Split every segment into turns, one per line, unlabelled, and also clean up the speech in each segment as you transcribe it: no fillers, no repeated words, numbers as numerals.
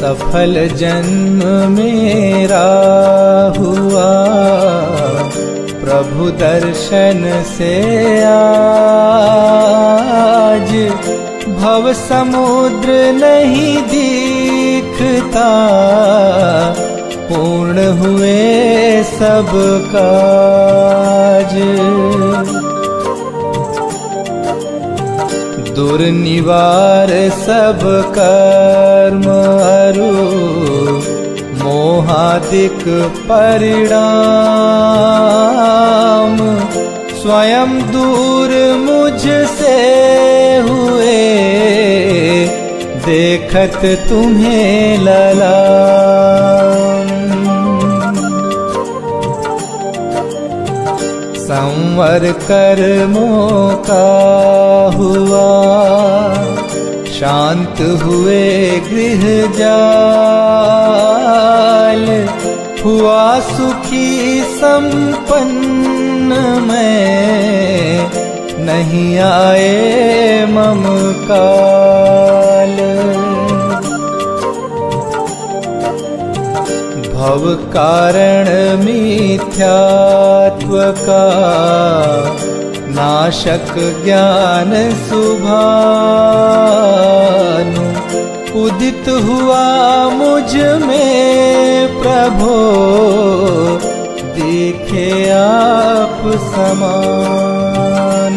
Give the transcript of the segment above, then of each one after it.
सफल जन्म मेरा हुआ, प्रभु दर्शन से आज भव समुद्र नहीं दिखता, पूर्ण हुए सब काज। दुर्निवार सब कर्म अरु, मोहादिक परिणाम, स्वयं दूर मुझसे हुए, देखत तुम्हें ललाम। संवर कर्मों का हुआ, शांत हुए गृह जाल, हुआ सुखी संपन्न मैं, नहीं आए मम काल। भव कारण मिथ्यात्व का, नाशक ज्ञान सुभानु, उदित हुआ मुझ में प्रभो, दिखे आप समान।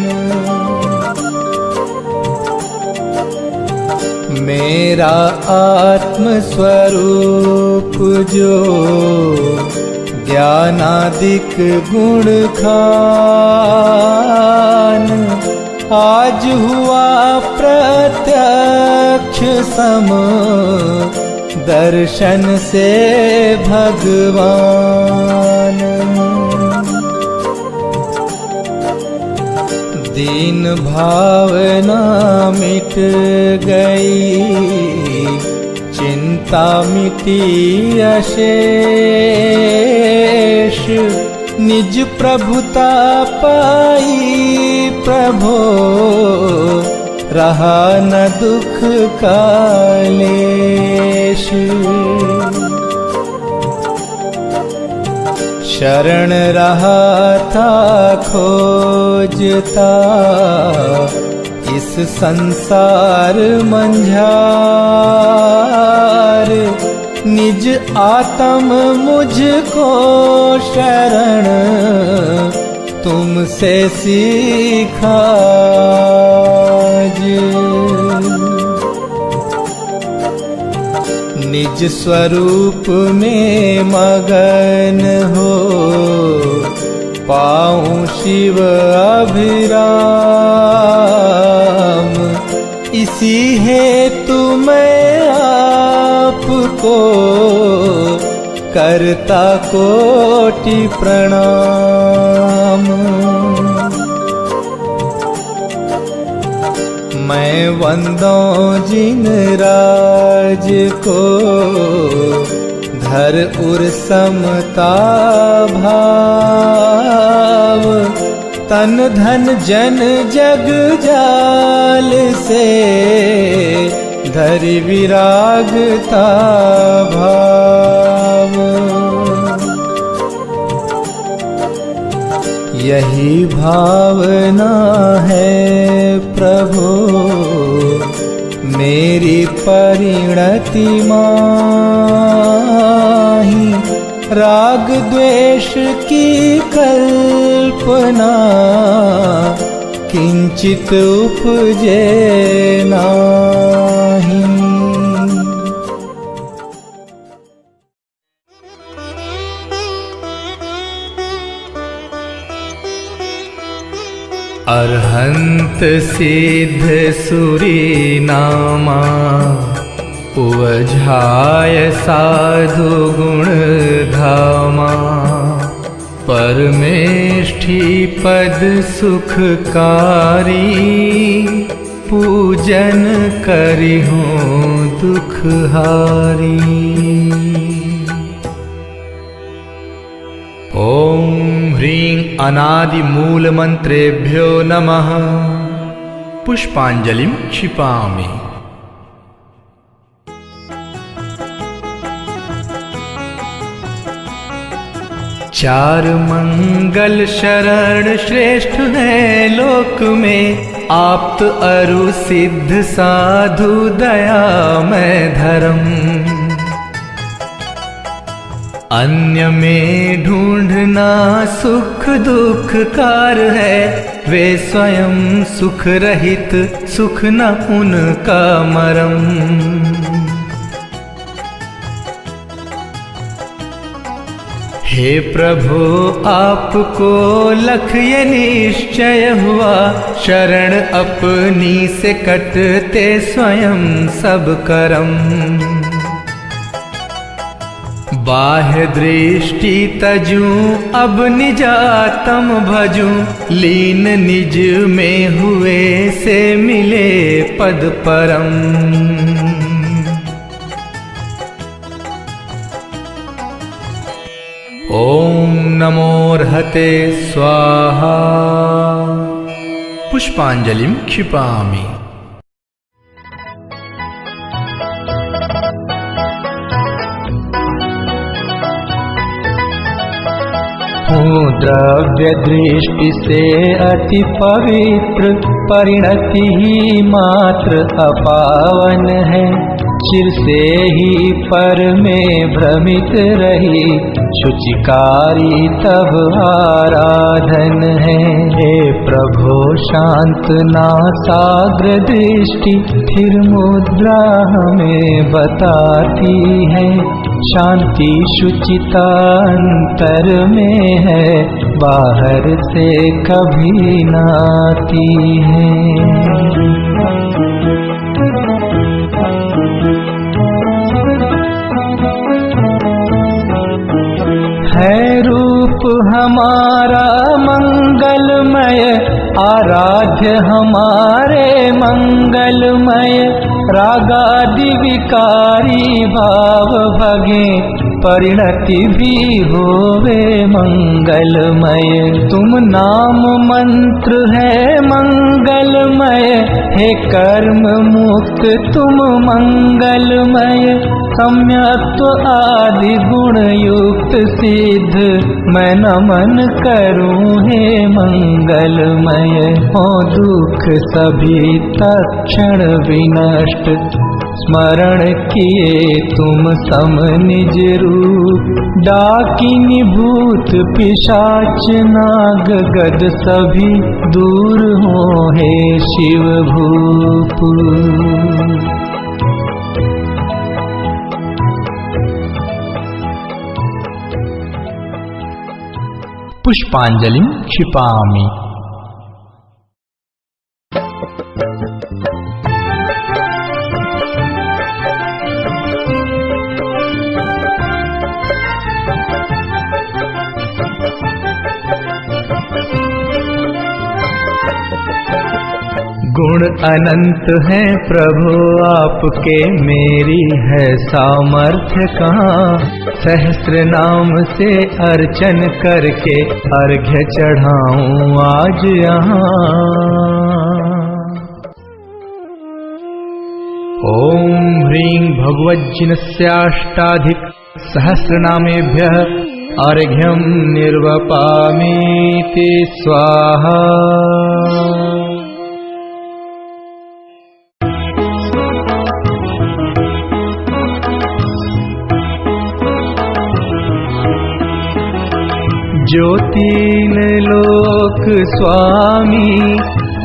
मेरा आत्म स्वरूप जो, ज्ञानादिक गुण खान, आज हुआ प्रत्यक्ष सम, दर्शन से भगवान। दीन भावना मिट गई, चिंता मिटी अशेष, निज प्रभुता पाई प्रभो, रहा न दुख कालेश। शरण रहा था खोजता, इस संसार मंझार, निज आत्म मुझको शरण, तुमसे सीखा। निज स्वरूप में मगन हो, पाऊं शिव अभिराम, इसी हेतु मैं आपको करता कोटि प्रणाम। मैं वंदों जिन राज को, धर उर समता भाव, तन धन जन जग जाल से, धरि विरागता भाव। यही भावना है प्रभु, मेरी परिणति माही, राग द्वेष की कल्पना, किंचित उपजे नाही। अरहंत सिद्ध सुरी नामा, उवझाय साधु गुण धामा, परमेष्ठी पद सुखकारी, पूजन करिहूँ दुखहारी। ओम ह्रीं अनादि मूल मंत्रेभ्यो नमः। पुष्पांजलिं क्षिपामि। चार मंगल शरण श्रेष्ठ है लोक में, आप्त अरु सिद्ध साधु दयामय धर्म। अन्य में ढूंढना सुख दुख कार है, वे स्वयं सुख रहित सुख न उनका मरम। हे प्रभु आपको लख ये निश्चय हुआ, शरण अपनी से कटते स्वयं सब करम। बाह्य दृष्टि तजूं अब निजातम भजूं, लीन निज में हुए से मिले पद परम। ओम नमोर्हते स्वाहा। पुष्पांजलिं क्षिपामि। हूँ द्रव्य दृष्टि से अति पवित्र, परिणति ही मात्र अपावन है। चिर से ही पर में भ्रमित रही, शुचिकारी तब आराधन है। हे प्रभो शांत नासाग्र दृष्टि, स्थिर मुद्रा हमें बताती है। शांति शुचिता अंतर में है, बाहर से कभी न आती है। है रूप हमारा मंगलमय, आराध्य हमारे मंगलमय। रागादि विकारी भाव भगे, परिणति भी होवे मंगलमय। तुम नाम मंत्र है मंगलमय, हे कर्म मुक्त तुम मंगलमय। सम्यक्त्व आदि गुण युक्त सिद्ध, मैं नमन करूं हे मंगलमय। हो दुख सभी तत्क्षण विनष्ट, स्मरण किए तुम सम निज रूप। डाकिनी भूत पिशाच नाग गद सभी, दूर हो हे शिव भूप। पुष्पांजलिं क्षिपामि। गुण अनंत है प्रभु आपके, मेरी है सामर्थ्य कहाँ। सहस्र नाम से अर्चन करके अर्घ्य चढ़ाऊं आज यहाँ। ओम ह्रीं भगवज्जिनस्याष्टाधिक सहस्रनामेभ्यः अर्घ्यं निर्वपामीति स्वाहा। जो तीन लोक स्वामी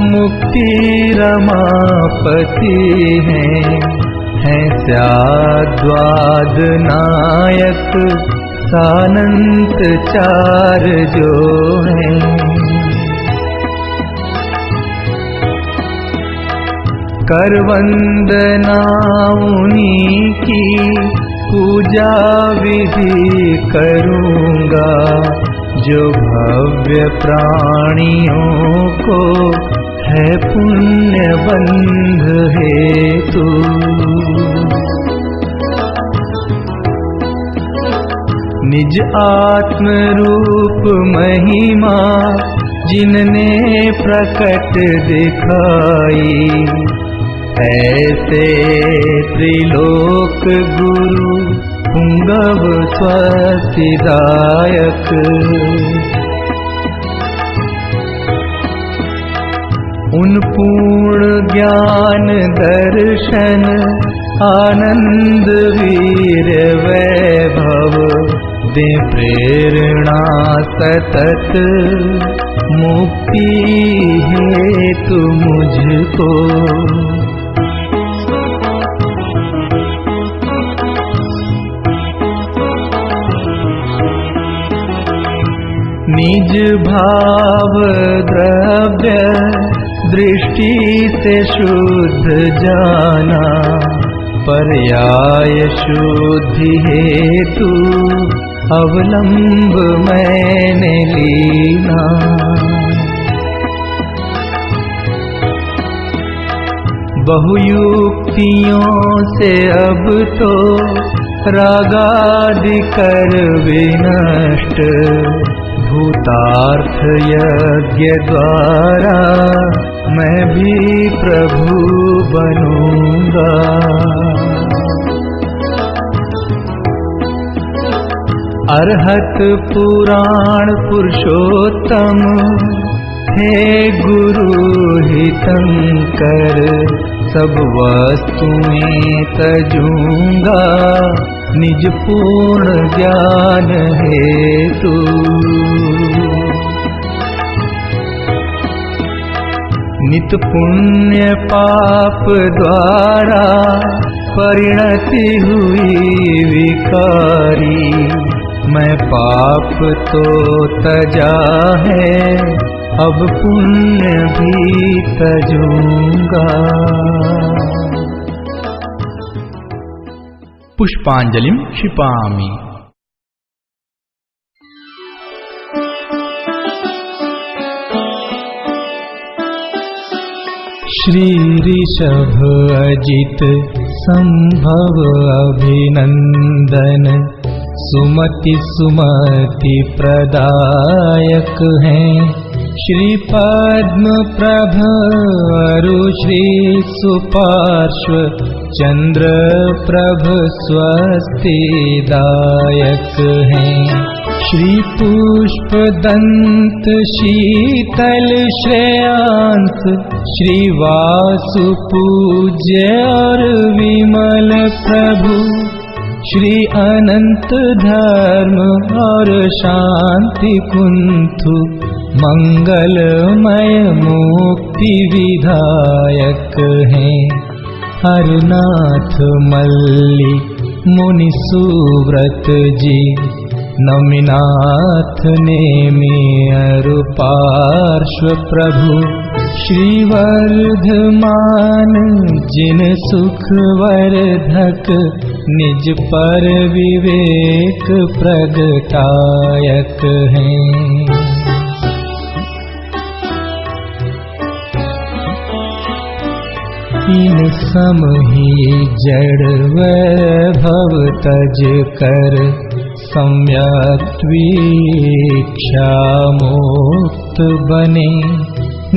मुक्ति रमापति हैं स्याद्वाद नायक सानंत चार जो हैं। कर वंदना उन्हीं की पूजा विधि करूँगा, जो भव्य प्राणियों को है पुण्य बंध हेतु। निज आत्म रूप महिमा जिनने प्रकट दिखाई, ऐसे त्रिलोक गुरु पुंगव स्वस्तिदायक। उन पूर्ण ज्ञान दर्शन आनंद वीर वैभव दे प्रेरणा सतत मुक्ति हेतु मुझको। निज भाव द्रव्य दृष्टि से शुद्ध जाना, पर्याय शुद्धि हेतु अवलंब मैंने लीना। बहुयुक्तियों से अब तो रागादि कर विनष्ट, भूतार्थ यज्ञ द्वारा मैं भी प्रभु बनूंगा। अरहत पुराण पुरुषोत्तम हे गुरु हितंकर, सब वस्तुएं तजूंगा निज पूर्ण ज्ञान हेतु। नित पुण्य पाप द्वारा परिणति हुई विकारी, मैं पाप तो तजा है अब पुण्य भी तजूंगा।
पुष्पांजलिं क्षिपामि।
श्री ऋषभ अजित संभव अभिनंदन, सुमति सुमति प्रदायक हैं। श्री पद्म प्रभ अरु श्री सुपार्श्व चंद्र प्रभ स्वस्तिदायक हैं। श्री पुष्प दंत शीतल श्रेयांस, श्री वासु पूज्य और विमल प्रभु, श्री अनंत धर्म और शांति कुंथु, मंगलमय मुक्ति विधायक हैं। हरनाथ मल्ली मुनि सुव्रत जी, नमिनाथ नेमि अरु पार्श्व प्रभु, श्री वर्धमान जिन सुख वर्धक, निज पर विवेक प्रगटायक हैं। इन सम ही जड़ वैभव तज कर, सम्यक वीक्षा मुक्त बने।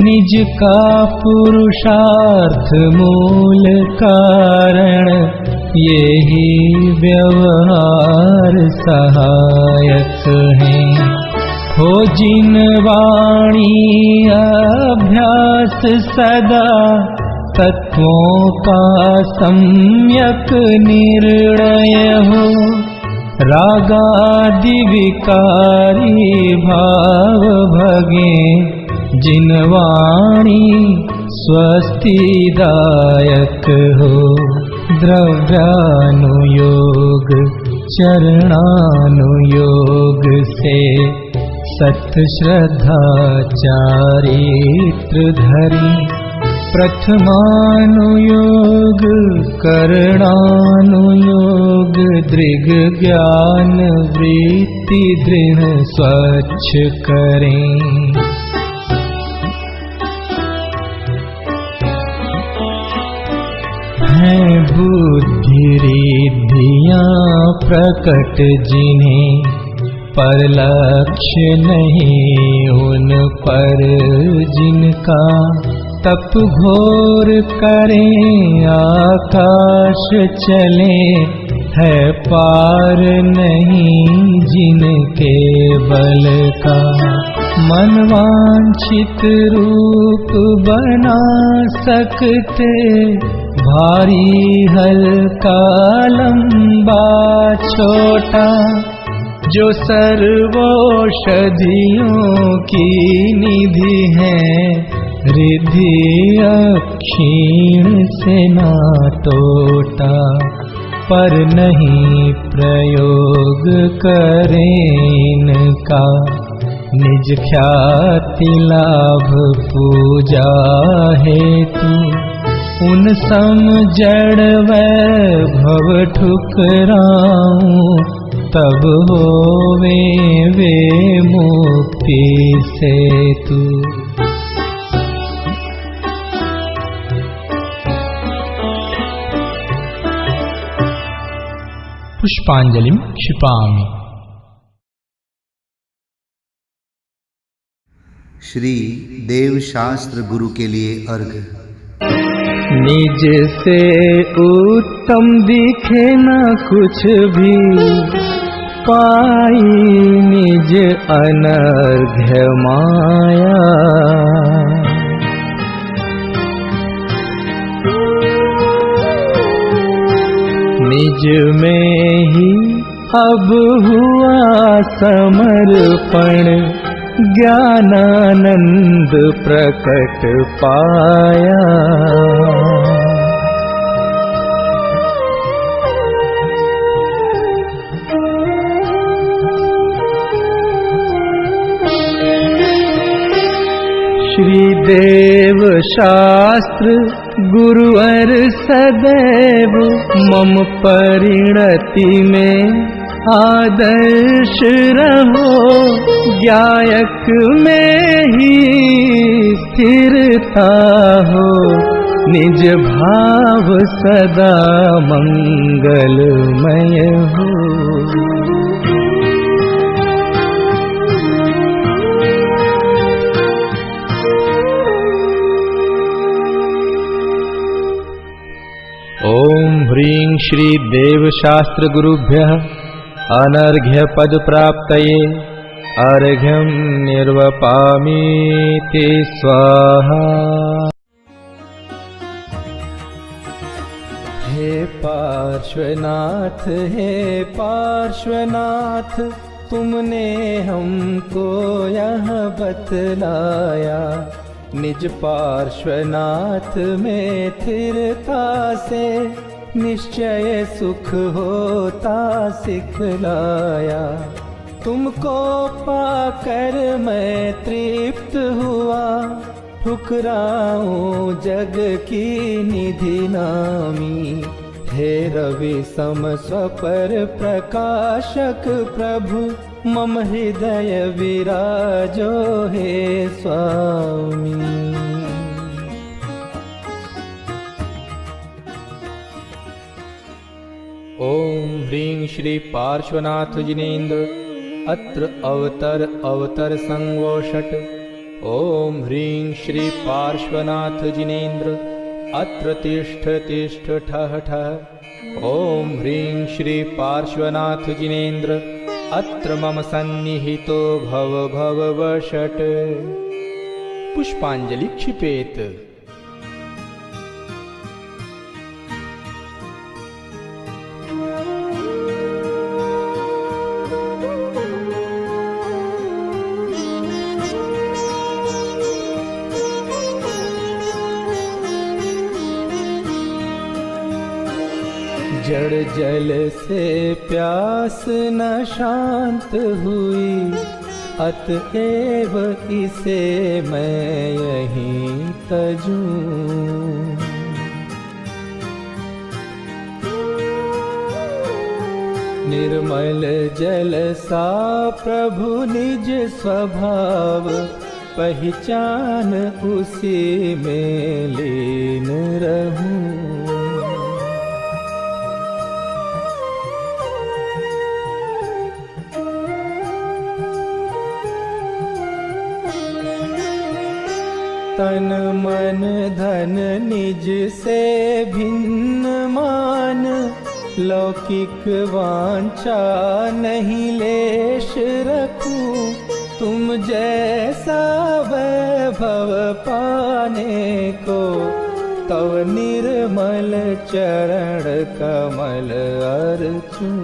निज का पुरुषार्थ मूल कारण, यही व्यवहार सहायक हैं। हो जिन वाणी अभ्यास सदा, तत्वों का सम्यक निर्णय हो। रागादि विकारी भाव भगे, जिन वाणी स्वस्तिदायक हो। द्रव्यानुयोग चरणानुयोग से, सत श्रद्धा चारित्र धरी। प्रथमानुयोग करणानुयोग, दृग ज्ञान वृत्ति दृढ़ स्वच्छ करें। हैं बुद्धि रिद्धियां प्रकट जिन्हें, पर लक्ष्य नहीं उन पर जिनका। तप घोर करें आकाश चले, है पार नहीं जिनके बल का। मनवांछित रूप बना सकते, भारी हल्का लंबा छोटा। जो सर्वौषधियों की निधि है, रिद्धि अक्षीण से ना टोटा। पर नहीं प्रयोग करें इनका, निज ख्याति लाभ पूजा हेतु। उन सम जड़ वैभव ठुकराऊं, तब होवे वे मुक्ति सेतु।
पुष्पांजलिं क्षिपामि।
श्री देवशास्त्र गुरु के लिए अर्घ।
निज से उत्तम दिखे न कुछ भी, पाई निज अनर्घ्य माया। निज में ही अब हुआ समर्पण, ज्ञानानंद प्रकट पाया। श्री देव शास्त्र गुरुवर सदैव, मम परिणति में आदर्श रहो। गायक में ही स्थिरता हो, निज भाव सदा मंगलमय हो। ओम ह्रीं श्री देवशास्त्र गुरुभ्यः अनर्घ्य पद प्राप्तये अर्घ्यं निर्वपामीति स्वाहा। हे पार्श्वनाथ, हे पार्श्वनाथ, तुमने हमको यह बतलाया। निज पार्श्वनाथ में स्थिरता से, निश्चय सुख होता सिखलाया। तुमको पाकर मैं तृप्त हुआ, ठुकराऊं जग की निधि नामी। हे रवि सम स्वपर प्रकाशक प्रभु, मम हृदय विराजो हे स्वामी। ओम ह्रीं श्री पार्श्वनाथ जिनेन्द्र, अत्र अवतर संगोषट। ओम ह्रीं श्री पार्श्वनाथ जिनेन्द्र, अत्र तिष्ठ तिष्ठ ठः ठः। ओम ह्रीं श्री पार्श्वनाथ जिनेन्द्र, अत्र मम सन्निहितो भव भव वषट्।
पुष्पांजलि क्षिपेत।
जड़ जल से प्यास न शांत हुई, अतएव इसे मैं यहीं तजूं। निर्मल जल सा प्रभु निज स्वभाव, पहचान उसी में लीन रहूं। तन मन धन निज से भिन्न मान, लौकिक वांछा नहीं लेश रखूं, तुम जैसा वैभव पाने को, तव निर्मल चरण कमल अर्चूं।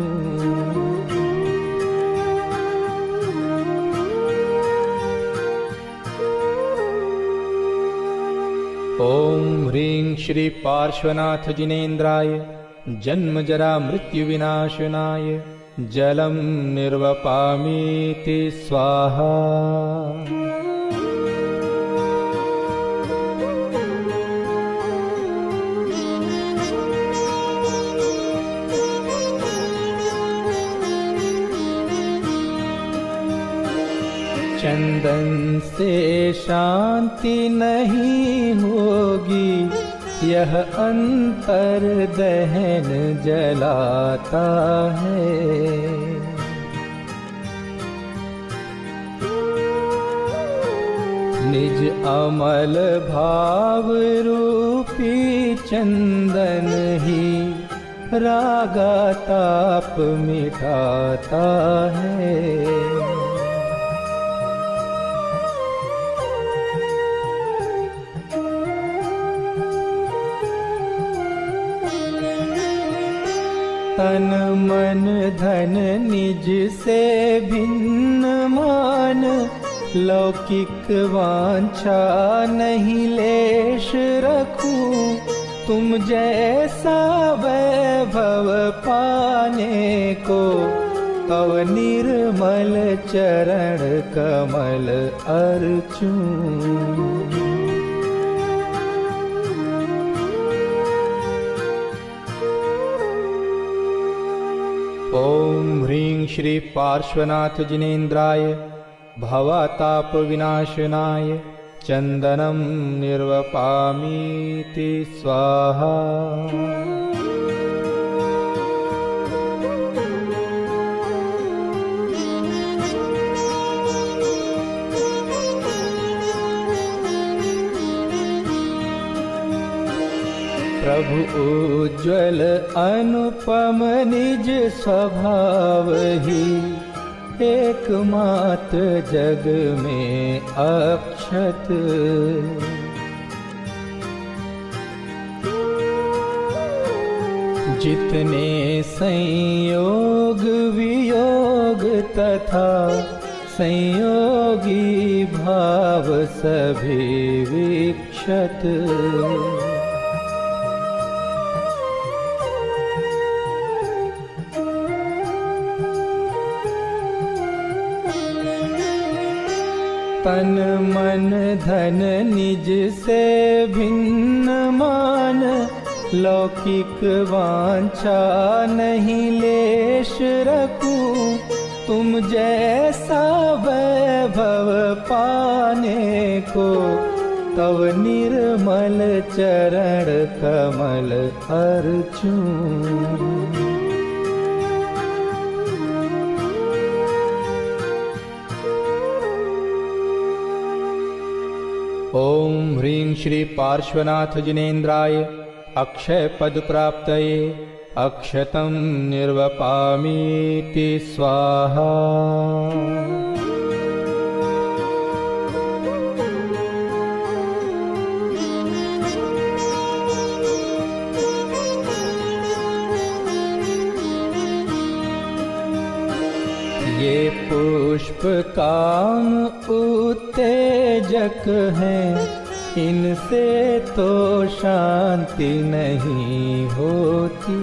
ओम ह्रीं श्री पार्श्वनाथ जिनेन्द्राय जन्म जरा मृत्यु विनाशनाय जलम निर्वपामीति स्वाहा। चंदन से शांति नहीं होगी, यह अंतर दहन जलाता है। निज अमल भाव रूपी चंदन ही रागा ताप मिटाता है। तन मन धन निज से भिन्न मान, लौकिक वांछा नहीं लेश रखूं, तुम जैसा वैभव पाने को, तव निर्मल चरण कमल अर्चूं। ओम ह्रीं श्री पार्श्वनाथ जिनेन्द्राय भवताप विनाशनाय चंदनम निर्वपामीति स्वाहा। प्रभु उज्ज्वल अनुपम निज स्वभाव ही, एकमात्र जग में अक्षत। जितने संयोग वियोग तथा संयोगी भाव सभी विक्षत। तन मन धन निज से भिन्न मान, लौकिक वांछा नहीं लेश रखूं, तुम जैसा वैभव पाने को, तव निर्मल चरण कमल अर्चूं। ओम ह्रीं श्री पार्श्वनाथ जिनेन्द्राय अक्षय पद प्राप्तये अक्षतं निर्वपामीति स्वाहा। ये पुष्प काम उत्तेजक हैं, इनसे तो शांति नहीं होती।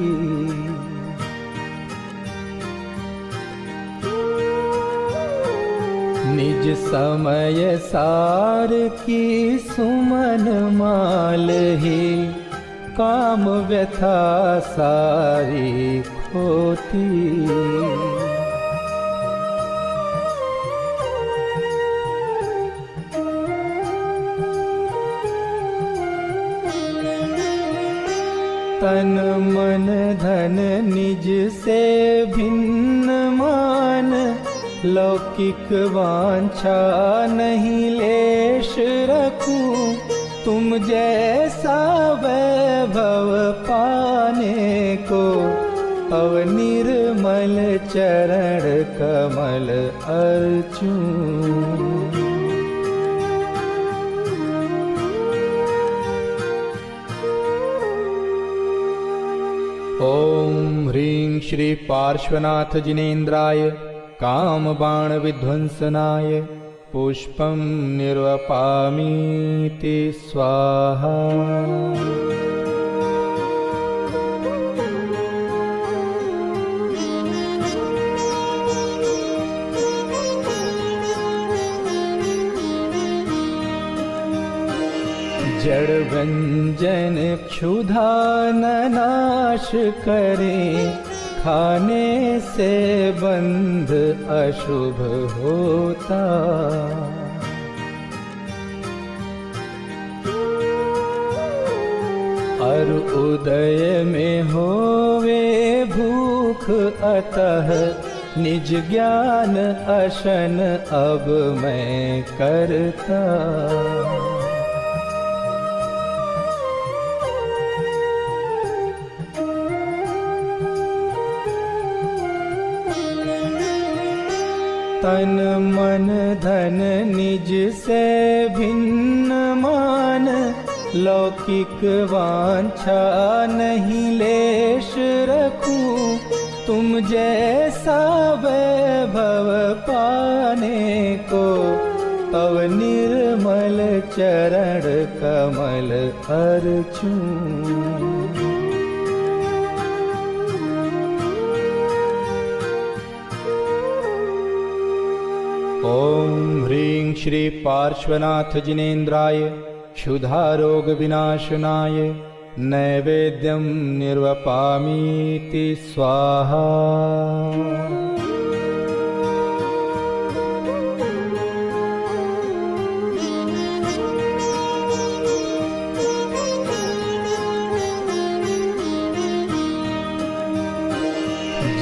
निज समय सार की सुमन माल ही, काम व्यथा सारी खोती। तन मन धन निज से भिन्न मान, लौकिक वांछा नहीं लेश रखूं, तुम जैसा वैभव पाने को, तव निर्मल चरण कमल अर्चूं। ओम ह्रीं श्री पार्श्वनाथ जिनेन्द्राय कामबाण विध्वंसनाय पुष्पं निर्वपामीति स्वाहा। जड़ व्यंजन क्षुधा न नाश करे, खाने से बंध अशुभ होता। और उदय में होवे भूख, अतः निज ज्ञान अशन अब मैं करता। तन मन धन निज से भिन्न मान, लौकिक वांछा नहीं लेश रखूं। तुम जैसा वैभव पाने को, तव निर्मल चरण कमल अर्चूं। ओम ह्रीं श्री पार्श्वनाथ जिनेन्द्राय क्षुधारोग विनाशनाय नैवेद्यं निर्वपामीति स्वाहा।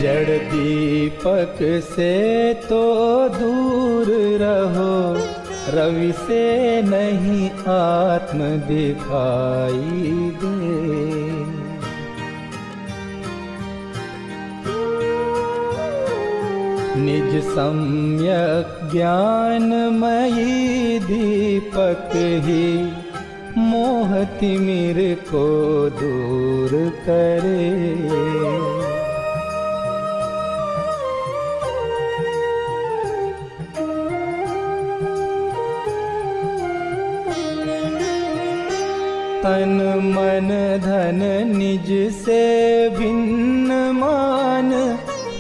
जड़ दीपक से तो दूर रहो, रवि से नहीं आत्म दिखाई दे। निज सम्यक ज्ञानमयी दीपक ही, मोह तिमिर को दूर करे। तन मन धन निज से भिन्न मान,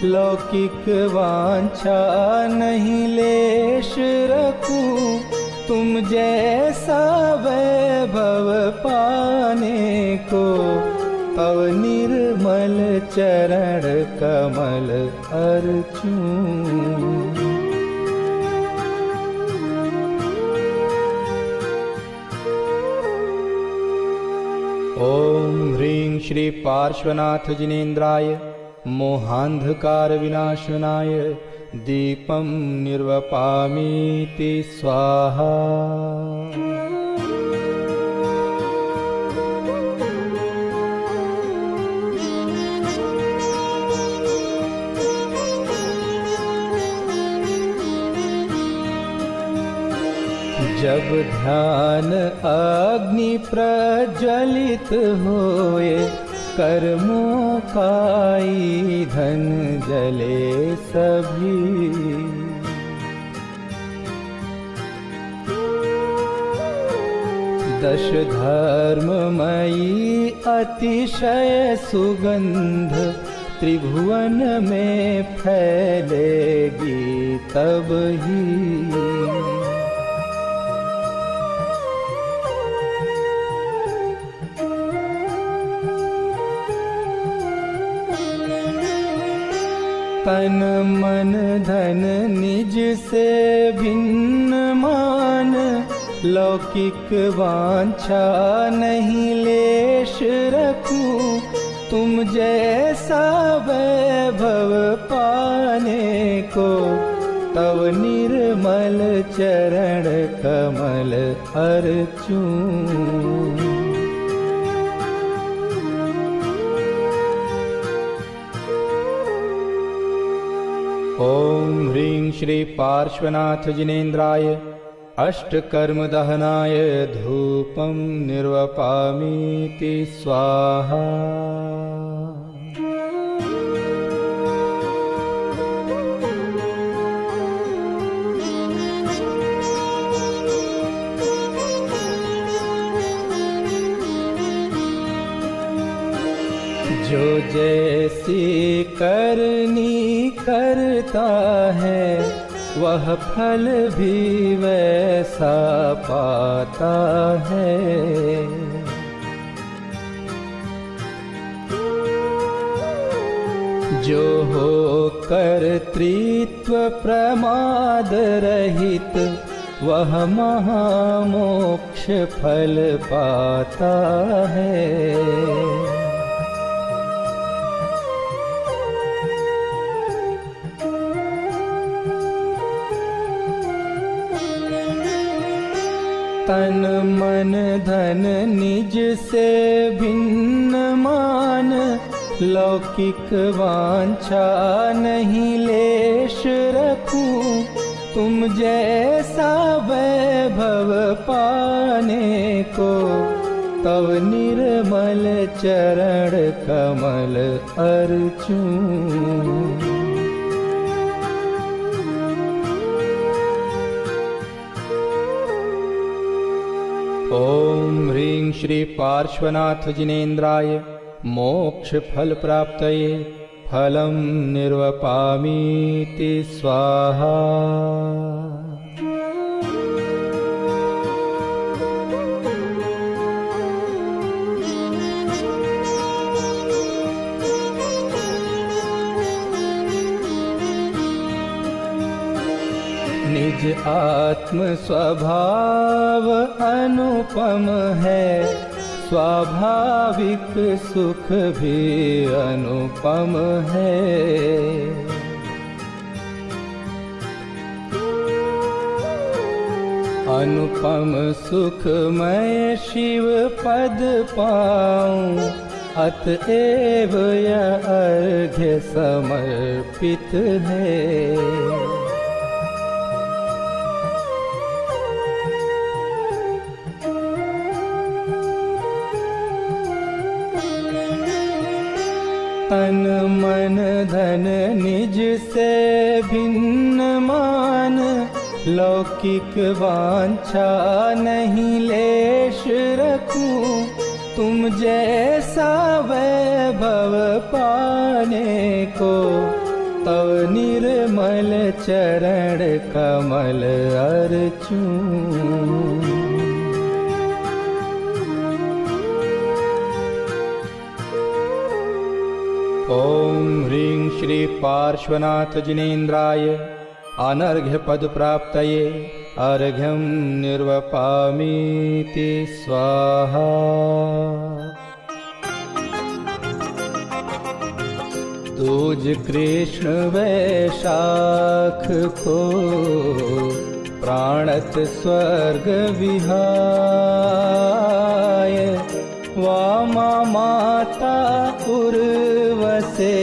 लौकिक वांछा नहीं लेश रखूं। तुम जैसा वैभव पाने को, तव निर्मल चरण कमल अर्चूं। ओम ह्रीं श्री पार्श्वनाथ जिनेन्द्राय मोहांधकार विनाशनाय दीपं निर्वपामीति स्वाहा। जब ध्यान अग्नि प्रज्वलित होए, कर्मों का ईंधन जले सभी। दश धर्ममयी अतिशय सुगंध, त्रिभुवन में फैलेगी तब ही। तन मन धन निज से भिन्न मान, लौकिक वांछा नहीं लेश रखूं। तुम जैसा वैभव पाने को, तव निर्मल चरण कमल अर्चूं। श्री पार्श्वनाथ जिनेन्द्राय अष्टकर्म दहनाय धूपं निर्वपामीति स्वाहा। जो जैसी करनी करता है वह फल भी वैसा पाता है। जो हो कर्तृत्व प्रमाद रहित वह महामोक्ष फल पाता है। तन मन धन निज से भिन्न मान, लौकिक वांछा नहीं लेश रखूं। तुम जैसा वैभव पाने को, तव निर्मल चरण कमल अर्चूं। ओम ह्रीं श्री पार्श्वनाथ जिनेन्द्राय मोक्ष फल प्राप्तये फलं निर्वपामीति स्वाहा। निज आत्म स्वभाव अनुपम है, स्वाभाविक सुख भी अनुपम है। अनुपम सुख मैं शिव पद पाऊं, अतएव यह अर्घ्य समर्पित है। तन मन धन निज से भिन्न मान, लौकिक वांछा नहीं लेश रखूं। तुम जैसा वैभव पाने को, तव निर्मल चरण कमल अर्चूं। ओम ह्रीं श्री पार्श्वनाथ जिनेन्द्राय अनर्घ्य पद प्राप्तये अर्घ्यं निर्वपामीति स्वाहा। दूज कृष्ण वैशाख को प्राणत स्वर्ग विहाय, वामा माता उर्वसे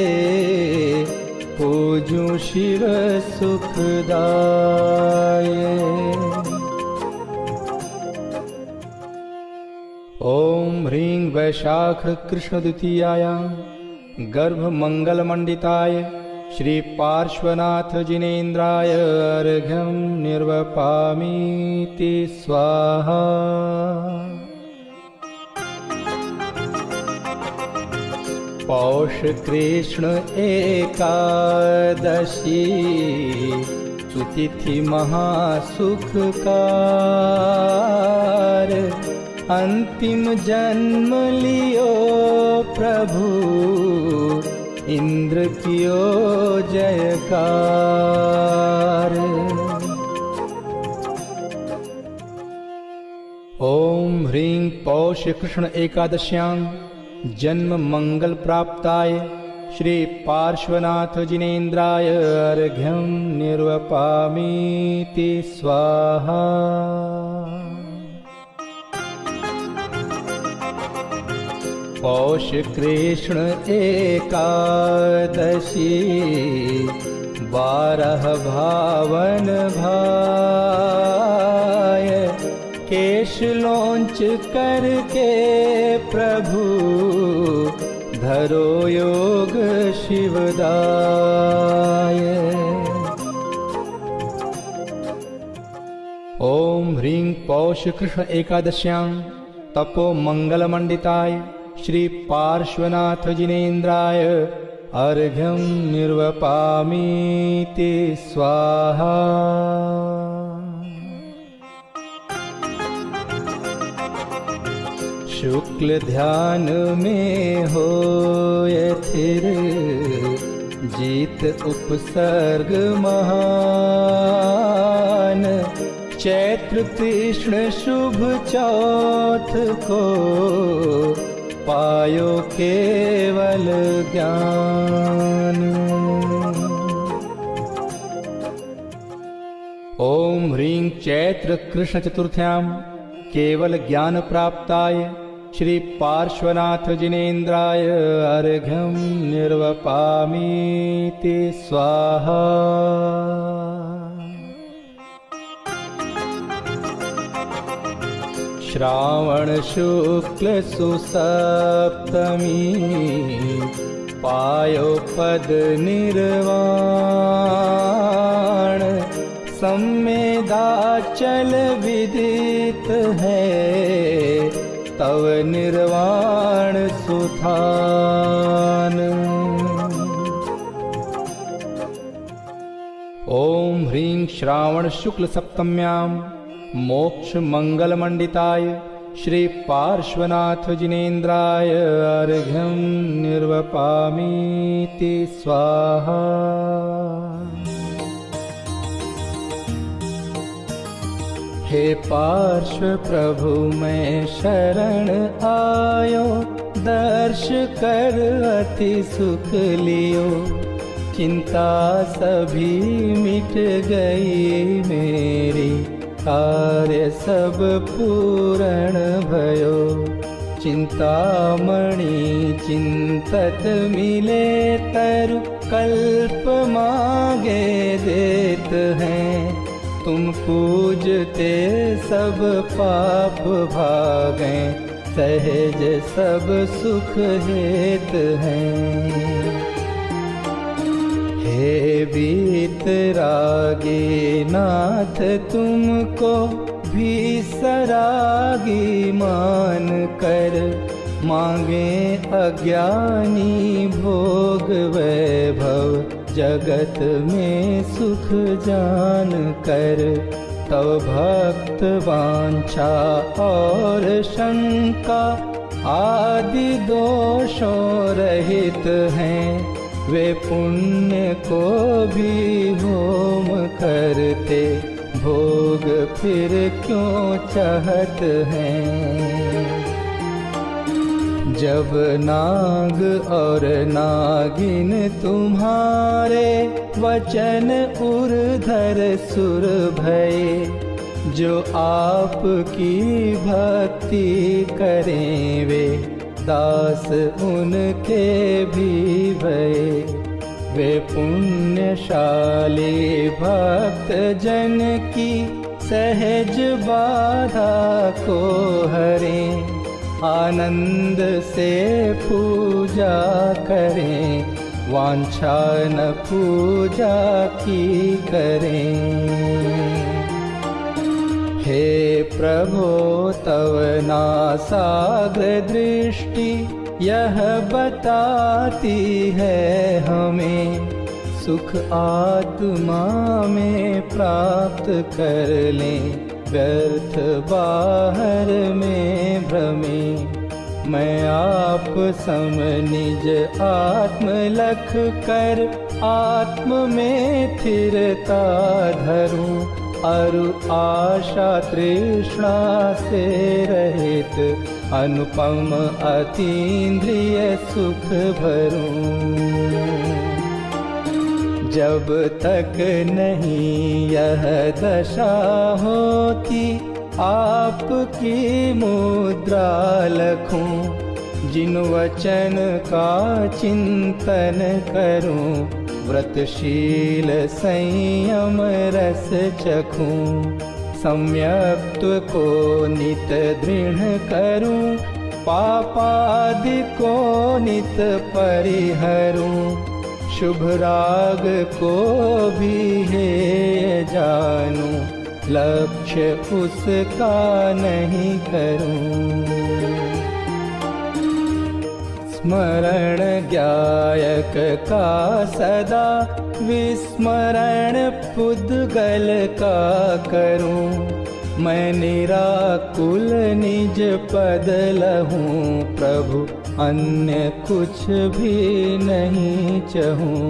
पूजूं शिव सुखदाय। ओम ह्रीं वैशाख कृष्ण द्वितीयायां गर्भ मंगल मंडिताय श्री पार्श्वनाथ जिनेन्द्राय अर्घ्यं निर्वपामीति स्वाहा। पौष कृष्ण एकादशी सुतिथि महासुखकार, अंतिम जन्म लियो प्रभु इंद्र कियो जयकार। ओम ह्रीं पौष कृष्ण एकादश्यां जन्म मंगल प्राप्ताय श्री पार्श्वनाथ जिनेन्द्राय अर्घ्यं निर्वपामीति स्वाहा। पौष कृष्ण एकादशी 12 भावन भाय, केश लोंच करके प्रभु धरो योग शिवदाय। ओम ह्रीं पौष कृष्ण एकादश्यां तपो मंगल मंडिताय श्री पार्श्वनाथ जिनेन्द्राय अर्घ्यं निर्वपामीति स्वाहा। शुक्ल ध्यान में होय थिर, जीत उपसर्ग महान। चैत्र कृष्ण शुभ चौथ को पायो केवल ज्ञान। ओम ह्रीं चैत्र कृष्ण चतुर्थ्यां केवल ज्ञान प्राप्ताय श्री पार्श्वनाथ जिनेन्द्राय अर्घ्यं निर्वपामीति स्वाहा। श्रावण शुक्ल सुसप्तमी पायो पद निर्वाण। सम्मेदाचल विदित है तव निर्वाण सुधान। ओम ह्रीं श्रावण शुक्ल सप्तम्यां मोक्ष मंगल मंडिताय श्री पार्श्वनाथ जिनेन्द्राय अर्घ्यं निर्वपामीति स्वाहा। हे पार्श्व प्रभु मैं शरण आयो, दर्श कर अति सुख लियो। चिंता सभी मिट गई मेरी, कार्य सब पूर्ण भयो। चिंतामणि चिंतत मिले तरु, कल्प मांगे देत हैं। तुम पूजते सब पाप भागें, सहज सब सुख हेत हैं। हे वीतरागी नाथ तुमको भी सरागी मान कर, मांगे अज्ञानी भोग वैभव जगत में सुख जान कर। तव भक्त वांछा और शंका आदि दोषों रहित हैं। वे पुण्य को भी होम करते, भोग फिर क्यों चाहत हैं। जब नाग और नागिन तुम्हारे वचन उर्धर सुर भये, जो आपकी भक्ति करें वे दास उनके भी भये। वे पुण्यशाली भक्त जन की सहज बाधा को हरें, आनंद से पूजा करें, वांछा न पूजा की करें। हे प्रभो तव नासाग्र दृष्टि यह बताती है हमें, सुख आत्मा में प्राप्त कर लें, व्यर्थ बाहर में भ्रमे। मैं आप सम निज आत्म लख कर, आत्म में स्थिरता धरूं। अरु आशा तृष्णा से रहित, अनुपम अतीन्द्रिय सुख भरूं। जब तक नहीं यह दशा होती, आपकी मुद्रा लखूं। जिन वचन का चिंतन करूं, व्रतशील संयम रस चखूं, सम्यक्त्व को नित दृढ़ करूं, पापादि को नित परिहरूं, शुभ राग को भी हेय जानूं, लक्ष्य उसका नहीं करूं। स्मरण ज्ञायक का सदा, विस्मरण पुद्गल का करूं, मैं निराकुल निज पद लहूं, प्रभु अन्य कुछ भी नहीं चहूं।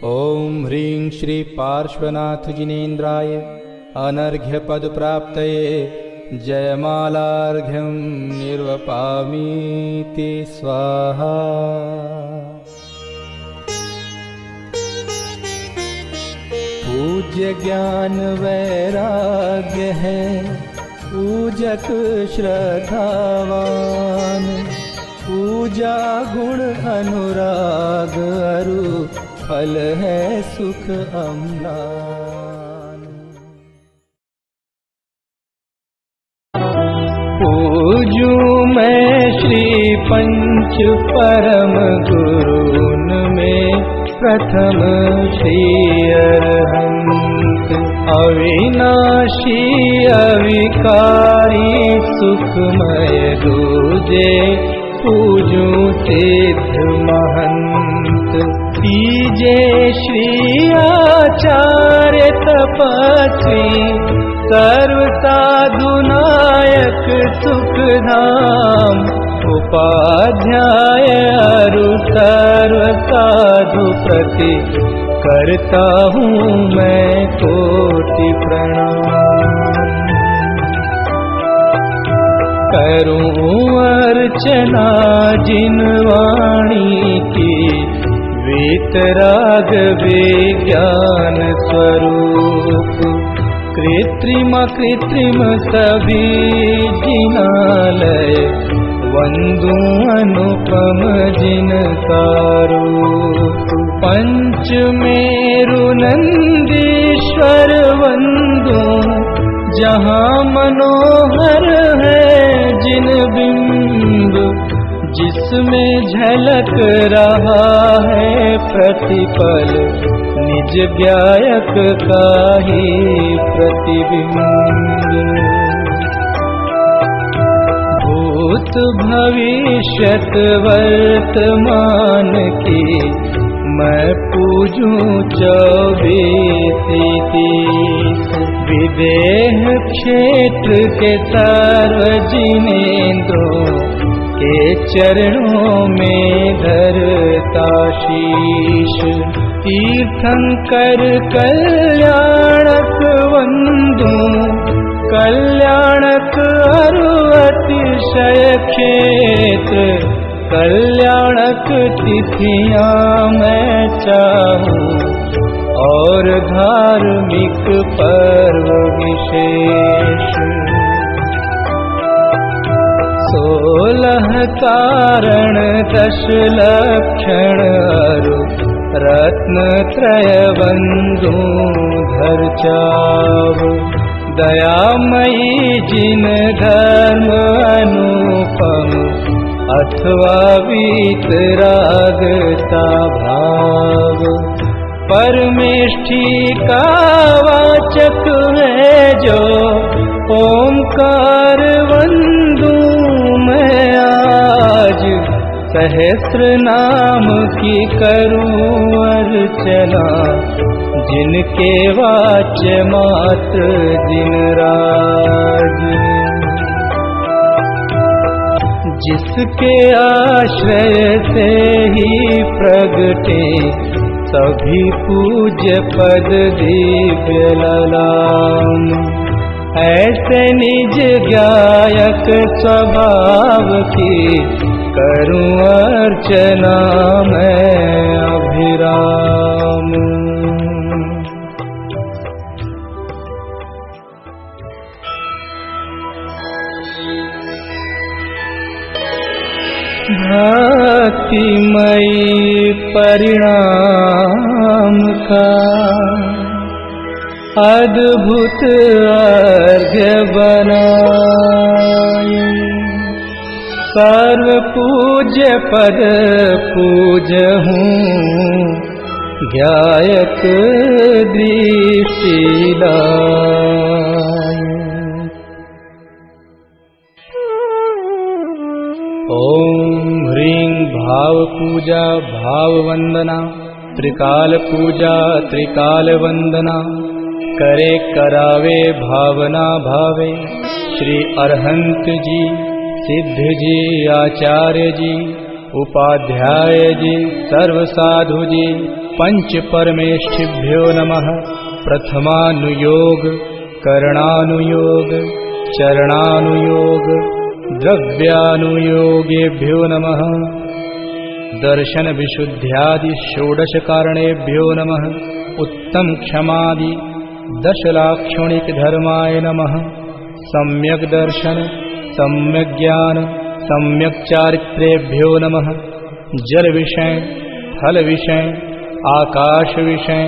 ओम ह्रीं श्री पार्श्वनाथ जिनेन्द्राय अनर्घ्य पद प्राप्तये जयमालार्घ्यं निर्वपामीति स्वाहा। पूज्य ज्ञान वैराग्य है पूजक श्रद्धावान, पूजा गुण अनुराग अरु फल है सुख अम्लान। पूजूं मैं श्री पंच परम गुरुन में, प्रथम श्री अरहंत अविनाशी अविकारी सुखमय दूजे, पूजूं सिद्ध महंत। तीजे श्री आचार्य तपस्वी, सर्व साधु नायक सुखधाम, उपाध्याय अरु सर्व साधु प्रति, करता हूँ मैं कोटि प्रणाम। करूँ अर्चना जिन वाणी की, वीतराग विज्ञान स्वरूप, कृत्रिम कृत्रिम सभी जिनालय, वंदू अनुपम जिनका रूप। पंच मेरु नंदीश्वर वंदू, जहाँ मनोहर है जिन बिंब, जिसमें झलक रहा है प्रतिपल, निज गायक का ही प्रतिबिंब। भूत भविष्यत वर्तमान की, मैं पूजूं 24-30, विदेह क्षेत्र के सर्व जिनेन्द्रों के चरणों में धरता शीश। तीर्थंकर कल्याणक वंदू, कल्याणक अरु अतिशय क्षेत्र, कल्याणक तिथियां मैं चाहूं, और धार्मिक पर्व विशेष। 16 कारण 10 लक्षण अरु, रत्नत्रय वंदू धर चाव। दयामयी जिन धर्म अनुपम, अथवा वीतरागता भाव। परमेष्ठी का वाचक है जो, ओंकार वंदू मैं आज। सहस्र नाम की करूं अर्चना, जिनके वाच्य मात्र दिन राज। जिसके आश्रय से ही प्रगटे, सभी पूज्य पद दिव्य ललाम। ऐसे निज गायक स्वभाव की, करूं अर्चना मैं अभिराम। भक्तिमयी परिणाम का अद्भुत अर्घ्य बनाए। सर्व पूज्य पद पूजहूँ ज्ञायक दृष्टि लाए। ओम ह्रीं भाव पूजा भाव वंदना, त्रिकाल पूजा त्रिकाल वंदना, करे करावे भावना भावे। श्री अरहंत जी, सिद्ध जी, आचार्य जी, उपाध्याय जी, सर्व साधु जी, पंच परमेष्ठिभ्यो नमः। प्रथमानुयोग, करणानुयोग, चरणानुयोग, द्रव्यानुयोगेभ्यो नमः। दर्शन विशुद्ध्यादि षोडश कारणेभ्यो नमः। उत्तम क्षमादि दशलाक्षणिक धर्माय नमः। सम्यक दर्शन, सम्यक ज्ञान, सम्यक चारित्रेभ्यो नमः। जल विषय, थल विषय, आकाश विषय,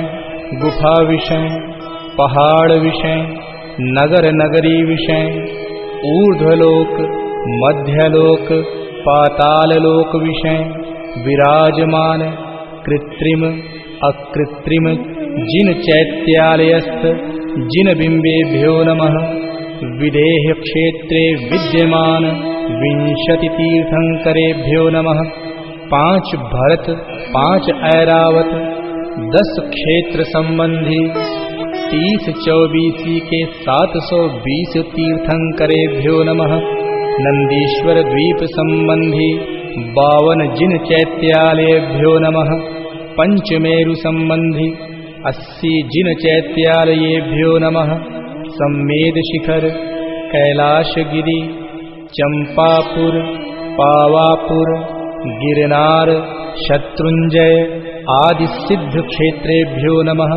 गुफा विषय, पहाड़ विषय, नगर नगरी विषय, ऊर्ध्वलोक, मध्यलोक, पाताललोक विषय, विराजमान कृत्रिम अकृत्रिम जिन चैत्यालयस्थ जिन बिंबेभ्यो नमः। विदेह क्षेत्रे विद्यमान 20 तीर्थंकरेभ्यो नमः। 5 भरत 5 ऐरावत 10 क्षेत्र संबंधी 30-24 के 720 तीर्थंकरेभ्यो नमः। नंदीश्वर द्वीप संबंधी 52 जिन चैत्यालयेभ्यो नमः। पंचमेरु संबंधी 80 जिन चैत्यालयेभ्यो नमः। सम्मेद शिखर, कैलाशगिरि, चंपापुर, पावापुर, गिरनार, शत्रुंजय आदि सिद्ध क्षेत्रेभ्यो नमः।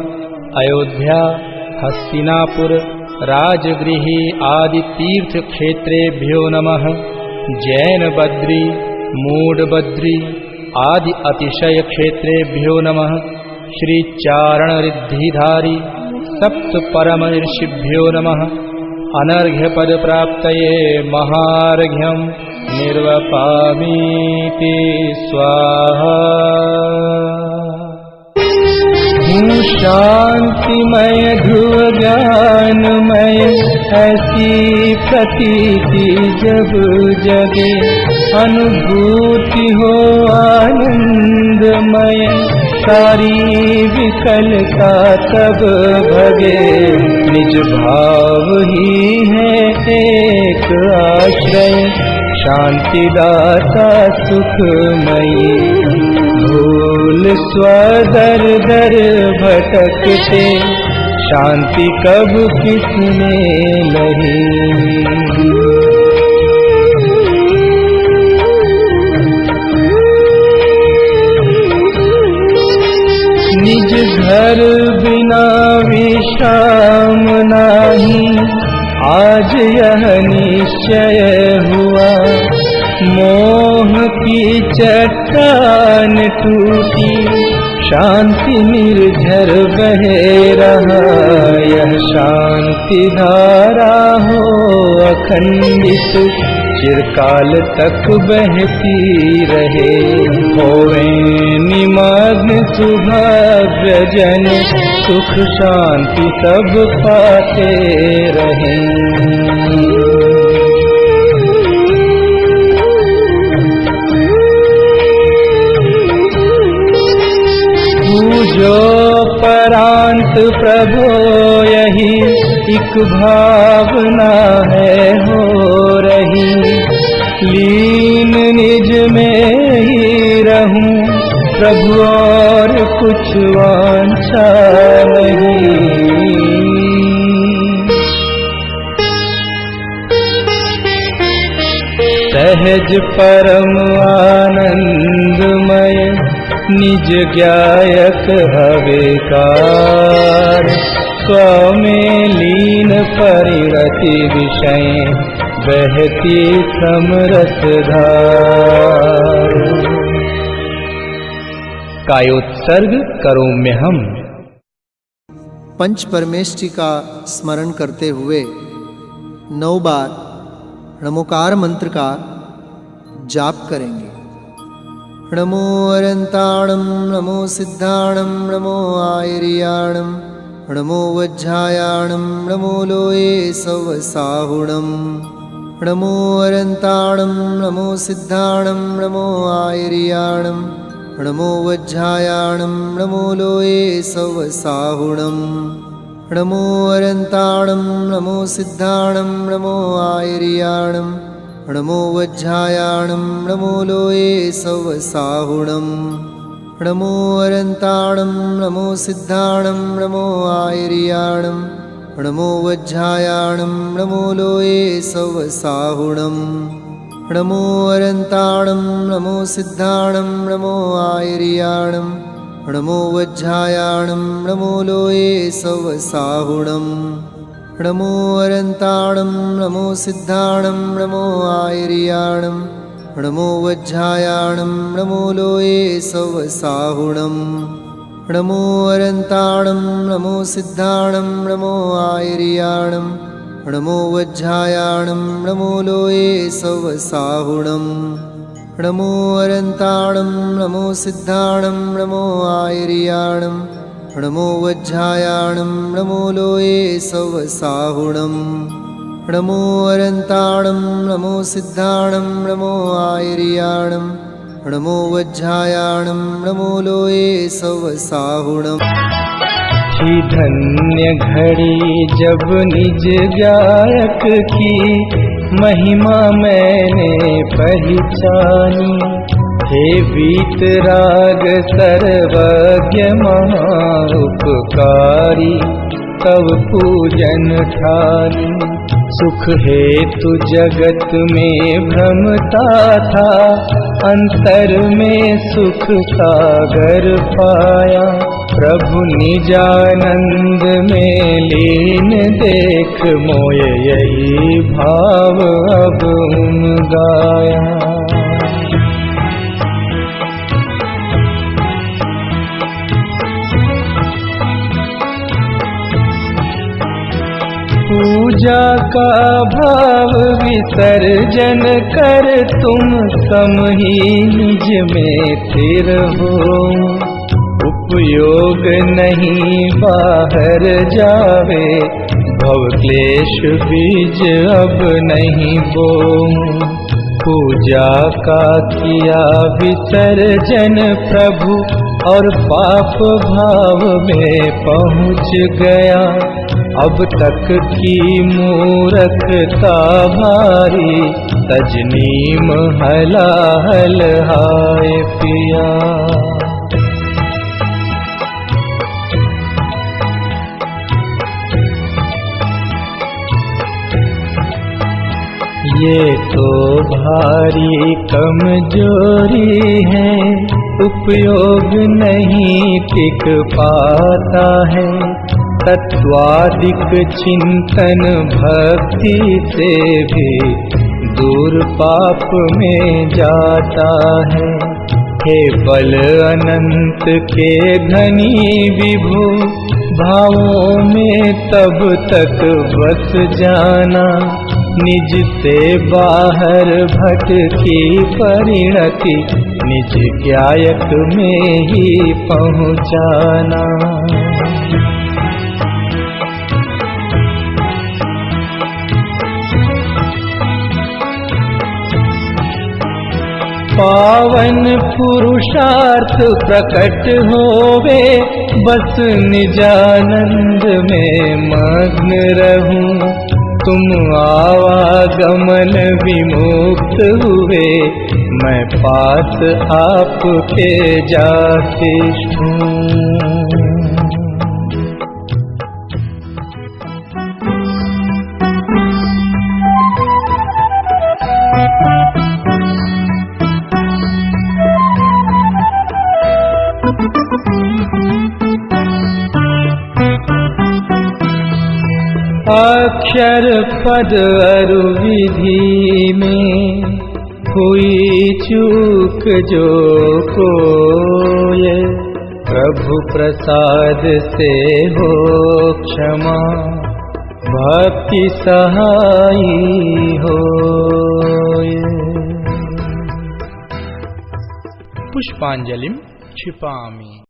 अयोध्या, हस्तिनापुर, राजगृही आदि तीर्थ क्षेत्रेभ्यो नमः। जैन बद्री, मूड बद्री आदि अतिशय क्षेत्रेभ्यो नमः। श्री चारण रिद्धिधारी सप्त परम ऋषिभ्यो नमः। अनर्घ्य पद प्राप्तये महार्घ्यं निर्वपामीति स्वाहा। हूँ शांतिमय ध्रुव ज्ञानमय, ऐसी प्रतीति जब जगे। अनुभूति हो आनंदमय, सारी विकलता तब भगे। निज भाव ही है एक आश्रय, शांतिदाता सुखमयी। भूल स्वदर दर भटकते, शांति कब किसने लही। निज घर बिना विश्राम नाही, आज यह निश्चय हुआ। मोह की चट्टान टूटी, शांति निर्झर बहे रहा। यह शांति धारा हो अखंडित, चिरकाल तक बहती रहे। होवे निमग्न सुभव्य जन, सुख शांति सब पाते रहें। जो परांत प्रभो यही एक भावना है हो रही। लीन निज में ही रहूं प्रभु, और कुछ वांछा नहीं। सहज परम आनंदमय, निज ज्ञायक हवेकार। स्वमें लीन परिणति विषय, बहती समरस धार। कायोत्सर्ग करोम्यहम्।
पंच परमेष्टि का स्मरण करते हुए 9 बार नमोकार मंत्र का जाप करेंगे। नमो अरंताणं नमो सिद्धाणं नमो आयर्याणं नमो वज्रायाणं नमो लोये सवसाहुणं। नमो अरंताणं नमो सिद्धाणं नमो आयर्याणं नमो वज्रायाणं नमो लोये सवसाहुणं। नमो अरंताणं नमो सिद्धाणं नमो आयर्याणं नमो वज्रायाणं नमो लोये सवसाहुणं। नमो अरंताणं नमो सिद्धाणं नमो आयर्याणं नमो वज्रायाणं नमो लोये सवसाहुणं। नमो अरंताणं नमो सिद्धाणं नमो आयर्याणं नमो वज्रायाणं नमो लोये सवसाहुणं। नमो अरंताणं नमो सिद्धाणं नमो आयर्याणं नमो वज्रायाणं नमो लोये सवसाहुणं। नमो अरंताणं नमो सिद्धाणं नमो आयर्याणं नमो वज्रायाणं नमो लोये सवसाहुणं। नमो अरंताणं नमो सिद्धाणं नमो आयर्याणं नमो वज्रायाणं नमो लोये सवसाहुणं। नमो अरंताणं नमो सिद्धाणं नमो आयर्याणं नमो वज्रायाणं नमो लोये सवसाहुणं।
ही धन्य घड़ी जब निज गायक की महिमा मैंने पहचानी। हे वीतराग सर्वज्ञ महाउपकारी तव पूजन ठानी। सुख हेतु जगत में भ्रमता था, अंतर में सुख सागर पाया। प्रभु निजानंद में लीन देख मोय यही भाव अब गाया। पूजा का भाव विसर्जन कर तुम सम ही निज में स्थिर हो। उपयोग नहीं बाहर जावे, भव क्लेश बीज अब नहीं बो। पूजा का किया विसर्जन प्रभु और पाप भाव में पहुँच गया। अब तक की मूर्खता भारी, तजनीम हलाहल हाय पिया। ये तो भारी कमजोरी है, उपयोग नहीं टिक पाता है। तत्वादिक चिंतन भक्ति से भी दूर पाप में जाता है। हे बल अनंत के धनी विभु, भावों में तब तक बस जाना। निज से बाहर भटकी परिणति, निज गायक में ही पहुँचाना। पावन पुरुषार्थ प्रकट होवे, बस निजानंद में मग्न रहूं। तुम आवागमन विमुक्त हुए, मैं पास आपके जाते हूँ। अक्षर पद अरु विधि में हुई चूक जो कोय, प्रभु प्रसाद से हो क्षमा, भक्ति सहाई होए।
पुष्पांजलिं क्षिपामि।